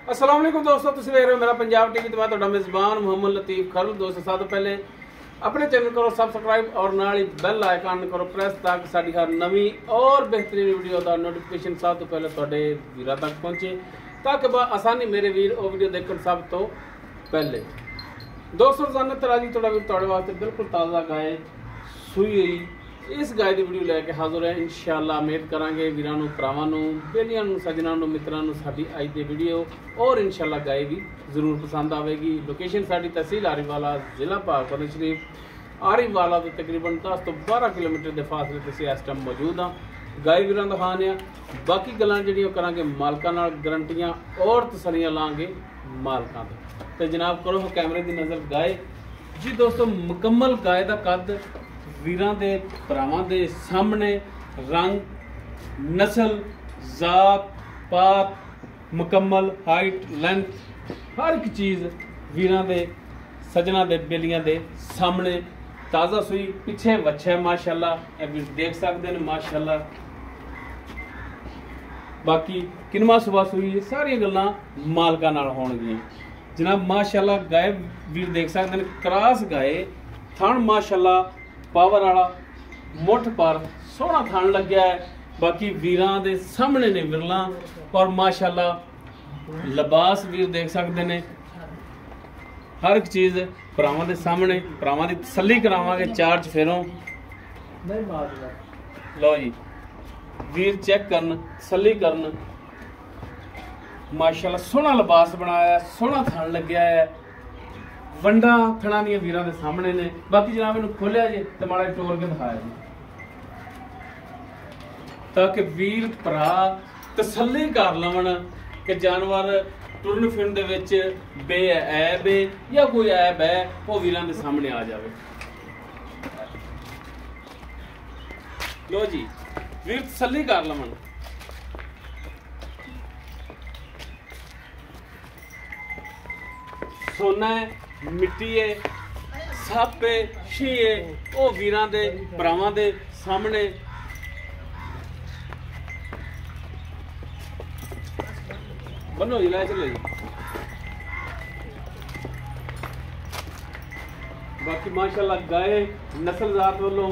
अस्सलाम वालेकुम दोस्तों, तुसीं देख रहे हो मेरा पंजाब टीवी ते मैं तुहाडा मेज़बान मोहम्मद लतीफ खरल। दोस्तों सब तो पहले अपने चैनल करो सब्सक्राइब और नाल ही बैल आइकन करो प्रेस ताकि साडी हर नवी और बेहतरीन वीडियो का नोटिफिकेशन सब तो पहले तुहाडे वीरां तक पहुंचे ताकि आसानी मेरे वीर वो वीडियो देखने सब तो पहले। दोस्तों रोजाना तरह जी तुहाडे वास्ते बिल्कुल ताज़ा गाय सूई हुई इस गाय की वीडियो लैके हाजिर है। इंशाअल्लाह उम्मीद करांगे वीरां नूं भरावां नूं बेलियां नूं सज्जनां नूं मित्रां नूं साडी अज दी वीडियो और इंशाअल्लाह गाय भी जरूर पसंद आएगी। लोकेशन साडी तहसील आरीवाला जिला भागपत शरीफ आरीवाला तो तकरीबन 10 तो 12 किलोमीटर के फासले ते असीं इस टाइम मौजूद हाँ। गाय वीरां दिखाने बाकी गल्लां जिहड़ियां करांगे मालकां नाल गारंटियां और तसल्लियां लांगे मालकां ते जनाब करो कैमरे की नज़र गाय जी। दोस्तों मुकम्मल गाय का कद वीरां दे भरावां दे सामने रंग नस्ल जात पात मुकम्मल हाइट लेंथ हर एक चीज़ वीरां दे सजना दे बेलियां दे सामने ताज़ा सूई पिछे वच्छा माशाअल्लाह देख सकते हैं माशाअल्लाह। बाकी किनवा सुबह सूई सारिया गल्लां मालकां नाल होणगियां जनाब माशाअल्लाह। गाय वीर देख सकते हैं क्रॉस गाय थण माशाअल्लाह पावर वाला मुठ पर सोहना थण लग्या है। बाकी वीरां दे सामने ने विरला और माशाअल्लाह लिबास वीर देख सकते हैं हर एक चीज़ भरावां दे सामने भरावां दी तसल्ली करावांगे चार चफेरों। लो जी वीर चेक करन तसल्ली करन माशाअल्लाह सोहना लिबास बनाया सोहना थण लग्या है वंडा थणा दी वीरां दे सामने ने। बाकी जनाब इन्हूं खोलिया जी ते माड़ा टोर के दिखाया जी ताकि वीर भरा तसल्ली कर लवन कि जानवर टुरन फिरन दे विच बेऐब है या कोई ऐब है वो वीरां दे सामने आ जावे। लो जी वीर तसल्ली कर लवन। सोना है मिट्टी है सप है शी है वो वीरां दे भरावां दे सामने बनो जी लै चलो जी। बाकी माशाअल्लाह गाय नस्ल जात वालों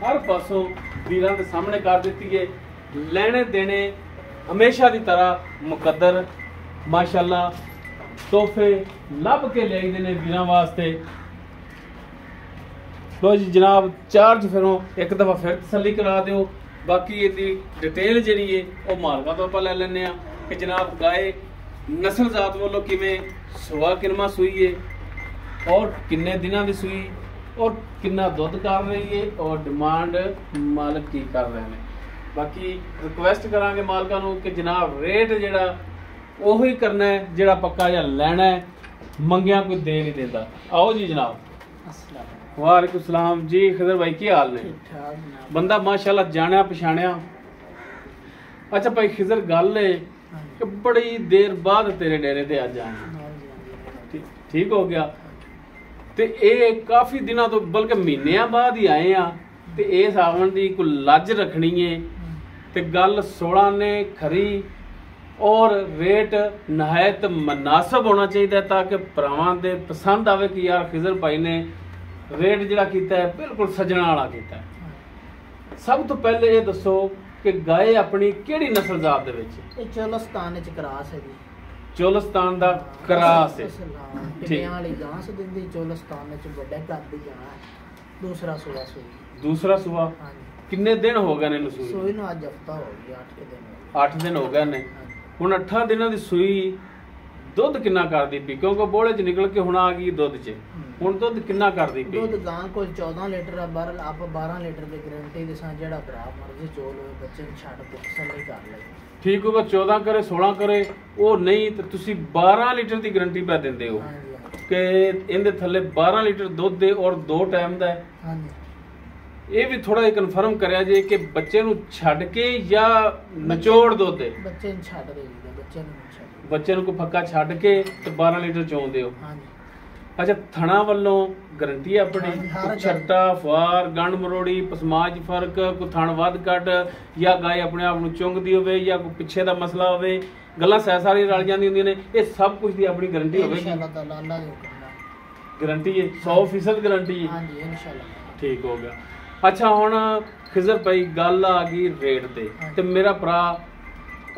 हर पासों वीरां दे सामने कर दी है। लेने देने हमेशा की तरह मुकद्दर माशाअल्लाह तोहफे लभ के ले ने वीरां वास्ते। लो जी जनाब चार फिरों एक दफ़ा फिर तसल्ली करा दिओ। बाकी इसकी डिटेल जी है वो मालका तो आप ले लें कि जनाब गाय नस्ल जात वालों किमें सुआ किनवा सूई है और किन्ने दिनों की सूई और कितना दुध कर रही है और डिमांड मालक की कर रहे हैं। बाकी रिक्वेस्ट करांगे मालकां नूं कि जनाब रेट जिहड़ा ਉਹੀ करना है ਜਿਹੜਾ पक्का या ਲੈਣਾ है मंगिया कोई दे नहीं देता। आओ जी जनाब। वालेकुम सलाम जी खिदर भाई की हाल ने? बंदा माशाल्लाह जानिया पछाणिया। अच्छा भाई खिदर गल है कि बड़ी देर बाद तेरे डेरे ते अज आए ठीक हो गया ते ये काफ़ी दिनों तो बल्कि महीनों बाद ही आए हैं ते इस आवन की कोई लज रखनी है ते गल 16 ने खरी और रेट नहायत मुनासिब होना चाहिए ताकि भरावां दे पसंद आवे कि यार खिजर भाई ने रेट जिहड़ा कीता है बिल्कुल सजना वाला कीता है। सब तो पहले ये दसो कि गाय अपनी किहड़ी नस्ल जात दे विच? ये चोलस्तान विच क्रॉस है जी। चोलस्तान दा क्रॉस है ठीक वाली गांस दिंदी चोलस्तान विच बड़े कद दी गां है। दूसरा सुआ सूई। दूसरा सुआ किन्ने दिन हो गए ने सूई? सूई नु आज हफ्ता हो गया 8 दिन। 8 दिन हो गए ने। ਹੁਣ 8 ਦਿਨਾਂ ਦੀ ਸੂਈ ਦੁੱਧ ਕਿੰਨਾ ਕਰਦੀ ਪਈ ਕਿਉਂਕਿ ਬੋਲੇ ਚ ਨਿਕਲ ਕੇ ਹੁਣ ਆ ਗਈ ਦੁੱਧ ਚ ਹੁਣ ਦੁੱਧ ਕਿੰਨਾ ਕਰਦੀ ਪਈ? ਦੁੱਧ ਗਾਂ ਕੋਲ 14 ਲੀਟਰ ਆ ਬਾਹਰ ਆਪ 12 ਲੀਟਰ ਦੀ ਗਾਰੰਟੀ ਦੇ ਸਾਂ ਜਿਹੜਾ ਭਰਾ ਮਰਜ਼ੀ ਚੋਲ ਹੋਵੇ ਬੱਚੇ ਨੂੰ ਛੱਡ ਕੇ ਤਸੱਲੀ ਕਰ ਲੈ। ਠੀਕ ਹੋਗਾ 14 करे 16 करे ਉਹ ਨਹੀਂ ਤੇ ਤੁਸੀਂ 12 ਲੀਟਰ ਦੀ ਗਾਰੰਟੀ ਪਾ ਦਿੰਦੇ ਹੋ ਕਿ ਇਹਦੇ ਥੱਲੇ 12 ਲੀਟਰ ਦੁੱਧ ਦੇ ਔਰ 2 ਟਾਈਮ ਦਾ ਹੈ। ਹਾਂਜੀ ਇਹ ਵੀ ਥੋੜਾ ਜਿਹਾ ਕਨਫਰਮ ਕਰਿਆ ਜੇ ਕਿ ਬੱਚੇ ਨੂੰ ਛੱਡ ਕੇ ਜਾਂ ਨਿਚੋੜ ਦੁੱਧ ਦੇ? ਬੱਚੇ ਨੂੰ ਛੱਡ ਦੇ ਬੱਚੇ ਨੂੰ ਛੱਡ ਬੱਚੇ ਨੂੰ ਕੋਈ ਫੱਕਾ ਛੱਡ ਕੇ ਤੇ 12 ਲੀਟਰ ਚੋਂਦੇ ਹੋ। ਹਾਂਜੀ अच्छा थना वालों गारंटी अपनी छट्टा फार गंढ मरोड़ी पसमाज फर्क कोई थण वध घट या गाय अपने आप चुंगदी होवे या कोई पिछे दा मसला होवे ਗੱਲਾਂ ਸੈਸ ਵਾਲੀ ਰਲ ਜਾਂਦੀਆਂ ਹੁੰਦੀਆਂ ਨੇ। ਇਹ ਸਭ ਕੁਝ ਦੀ ਆਪਣੀ ਗਾਰੰਟੀ ਹੋਵੇਗੀ इंशाल्लाह ताला अल्लाह दे हुक्म नाल ਗਾਰੰਟੀ ਹੈ 100% ਗਾਰੰਟੀ ਹੈ। हां जी इंशाल्लाह ਠੀਕ ਹੋ ਗਿਆ। ਅੱਛਾ ਹੁਣ ਖਿਜ਼ਰ ਭਾਈ ਗੱਲ ਆ ਗਈ ਰੇਟ ਤੇ ਮੇਰਾ ਭਰਾ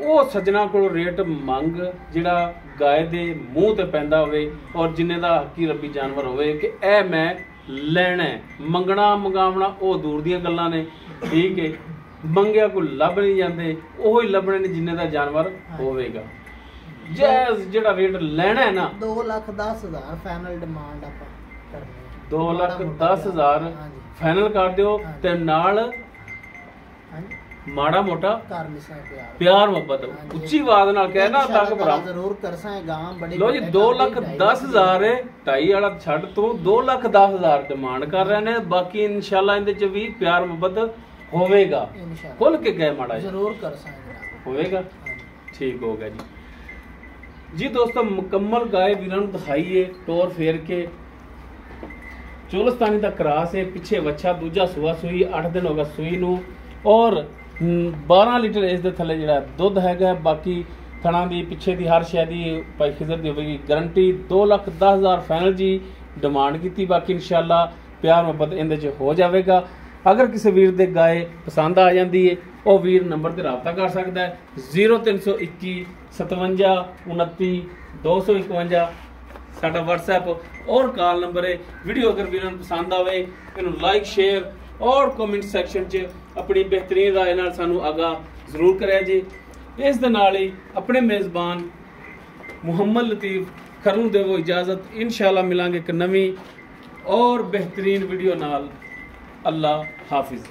ਉਹ ਸੱਜਣਾ ਕੋਲ ਰੇਟ ਮੰਗ ਜਿਹੜਾ ਗਾਏ ਦੇ ਮੂੰਹ ਤੇ ਪੈਂਦਾ ਹੋਵੇ ਔਰ ਜਿੰਨੇ ਦਾ ਹੱਕੀ ਰੱਬੀ ਜਾਨਵਰ ਹੋਵੇ ਕਿ ਇਹ ਮੈਂ ਲੈਣਾ ਮੰਗਣਾ ਮੰਗਾਵਣਾ ਉਹ ਦੂਰ ਦੀਆਂ ਗੱਲਾਂ ਨੇ। ਠੀਕ ਹੈ ਮੰਗਿਆ ਕੋਈ ਲੱਭ ਨਹੀਂ ਜਾਂਦੇ ਉਹ ਹੀ ਲੱਭਣੇ ਨੇ ਜਿੰਨੇ ਦਾ ਜਾਨਵਰ ਹੋਵੇਗਾ। ਜੈਜ਼ ਜਿਹੜਾ ਰੇਟ ਲੈਣਾ ਹੈ ਨਾ 2,10,000 ਫਾਈਨਲ ਡਿਮਾਂਡ ਆਪਾਂ ਕਰਨੀ 2,10,000 ਫਾਈਨਲ ਕਰ ਦਿਓ ਤੇ ਨਾਲ ਮਾੜਾ ਮੋਟਾ ਕਰ ਲਿਸਾ ਪਿਆਰ ਮੁਹੱਬਤ ਉੱਚੀ ਆਵਾਜ਼ ਨਾਲ ਕਹਿਣਾ ਤੱਕ ਭਰਾ ਜ਼ਰੂਰ ਕਰਸਾਂ ਗਾਂ ਬੜੀ ਲੋ ਜੀ 2,10,000 ਹੈ ਢਾਈ ਵਾਲਾ ਛੱਡ ਤੋਂ 2,10,000 ਡਿਮਾਂਡ ਕਰ ਰਹੇ ਨੇ। ਬਾਕੀ ਇਨਸ਼ਾਅੱਲਾ ਇਹਦੇ ਚ ਵੀ ਪਿਆਰ ਮੁਹੱਬਤ ਹੋਵੇਗਾ ਖੁੱਲ ਕੇ ਗਏ ਮਾੜਾ ਜ਼ਰੂਰ ਕਰਸਾਂ ਹੋਵੇਗਾ। ਠੀਕ ਹੋ ਗਿਆ ਜੀ ਦੋਸਤੋ ਮੁਕੰਮਲ ਗਾਏ ਵੀਰਾਂ ਨੂੰ ਦਿਖਾਈਏ ਟੋਰ ਫੇਰ ਕੇ। ਚੋਲਸਤਾਨੀ ਦਾ ਕਰਾਸ ਹੈ ਪਿੱਛੇ ਵੱਛਾ ਦੂਜਾ ਸੂਆ ਸੂਈ 8 ਦਿਨ ਹੋ ਗਿਆ ਸੂਈ ਨੂੰ ਔਰ 12 ਲੀਟਰ ਇਸ ਦੇ ਥੱਲੇ ਜਿਹੜਾ ਦੁੱਧ ਹੈਗਾ। ਬਾਕੀ ਥਣਾ ਦੀ ਪਿੱਛੇ ਦੀ ਹਰ ਸ਼ੈ ਦੀ ਭਾਈ ਖਿਜ਼ਰ ਦੀ ਹੋਵੇਗੀ ਗਾਰੰਟੀ। 2,10,000 ਫਾਈਨਲ ਜੀ ਡਿਮਾਂਡ ਕੀਤੀ। ਬਾਕੀ ਇਨਸ਼ਾਅੱਲਾ ਪਿਆਰ ਮੁਹੱਬਤ ਇਹਦੇ 'ਚ ਹੋ ਜਾਵੇਗਾ। ਅਗਰ ਕਿਸੇ ਵੀਰ ਦੇ ਗਾਏ ਪਸੰਦ ਆ ਜਾਂਦੀ ਹੈ ਉਹ ਵੀਰ ਨੰਬਰ ਤੇ ਰਾਬਤਾ ਕਰ ਸਕਦਾ ਹੈ 0321 57 29 251 ਸਾਡਾ WhatsApp और कॉल नंबर है। वीडियो अगर वीरों को पसंद आवे इन्हों लाइक शेयर और कमेंट सैक्शन च अपनी बेहतरीन राय नाल सानू आगाह जरूर करिया जी। इस दे नाल ही अपने मेज़बान मुहम्मद लतीफ खरल नूं देवो इजाजत। इंशाअल्लाह मिलांगे एक नवी और बेहतरीन वीडियो नाल। अल्लाह हाफिज़।